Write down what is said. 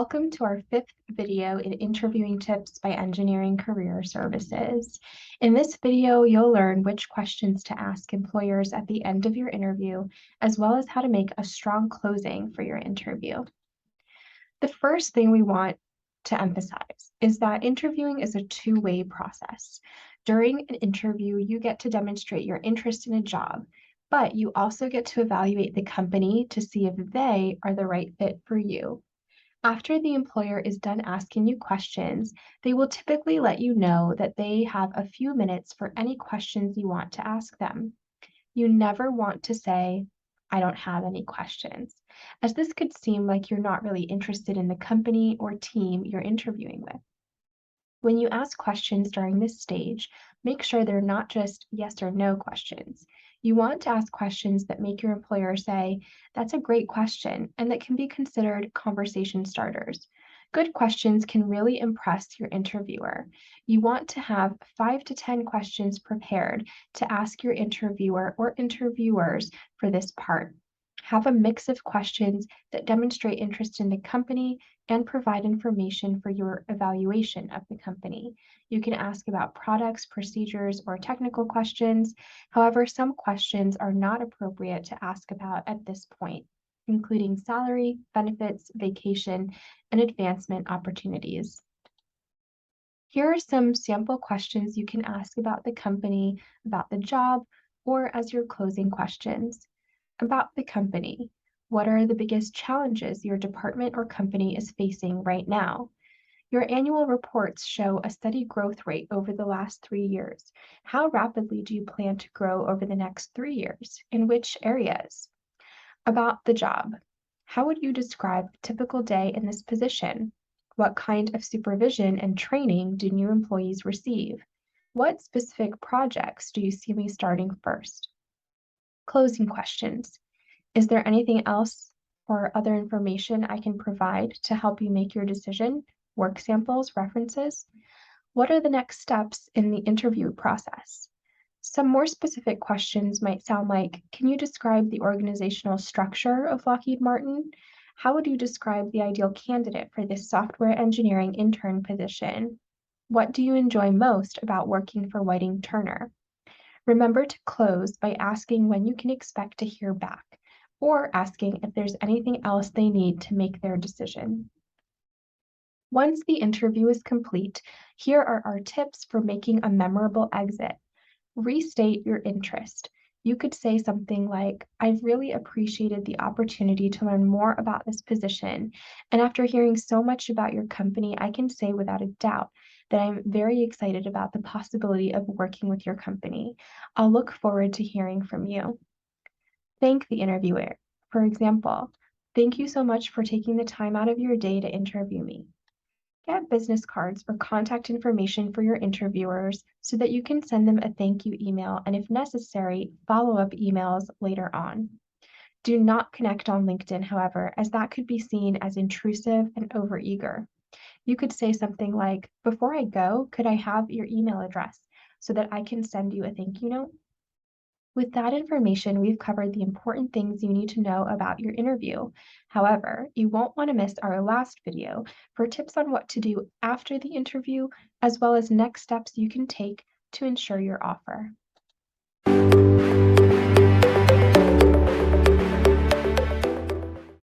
Welcome to our fifth video in Interviewing Tips by Engineering Career Services. In this video, you'll learn which questions to ask employers at the end of your interview, as well as how to make a strong closing for your interview. The first thing we want to emphasize is that interviewing is a two-way process. During an interview, you get to demonstrate your interest in a job, but you also get to evaluate the company to see if they are the right fit for you. After the employer is done asking you questions, they will typically let you know that they have a few minutes for any questions you want to ask them. You never want to say, "I don't have any questions," as this could seem like you're not really interested in the company or team you're interviewing with. When you ask questions during this stage, make sure they're not just yes or no questions. You want to ask questions that make your employer say, "That's a great question," and that can be considered conversation starters. Good questions can really impress your interviewer. You want to have 5 to 10 questions prepared to ask your interviewer or interviewers for this part. Have a mix of questions that demonstrate interest in the company and provide information for your evaluation of the company. You can ask about products, procedures, or technical questions. However, some questions are not appropriate to ask about at this point, including salary, benefits, vacation, and advancement opportunities. Here are some sample questions you can ask about the company, about the job, or as your closing questions. About the company. What are the biggest challenges your department or company is facing right now? Your annual reports show a steady growth rate over the last 3 years. How rapidly do you plan to grow over the next 3 years? In which areas? About the job. How would you describe a typical day in this position? What kind of supervision and training do new employees receive? What specific projects do you see me starting first? Closing questions. Is there anything else or other information I can provide to help you make your decision? Work samples, references? What are the next steps in the interview process? Some more specific questions might sound like, can you describe the organizational structure of Lockheed Martin? How would you describe the ideal candidate for this software engineering intern position? What do you enjoy most about working for Whiting Turner? Remember to close by asking when you can expect to hear back, or asking if there's anything else they need to make their decision. Once the interview is complete, here are our tips for making a memorable exit. Restate your interest. You could say something like, "I've really appreciated the opportunity to learn more about this position, and after hearing so much about your company, I can say without a doubt that I'm very excited about the possibility of working with your company. I'll look forward to hearing from you." Thank the interviewer. For example, "Thank you so much for taking the time out of your day to interview me." Get business cards or contact information for your interviewers so that you can send them a thank you email and, if necessary, follow-up emails later on. Do not connect on LinkedIn, however, as that could be seen as intrusive and overeager. You could say something like, "Before I go, could I have your email address so that I can send you a thank you note?" With that information, we've covered the important things you need to know about your interview. However, you won't want to miss our last video for tips on what to do after the interview, as well as next steps you can take to ensure your offer.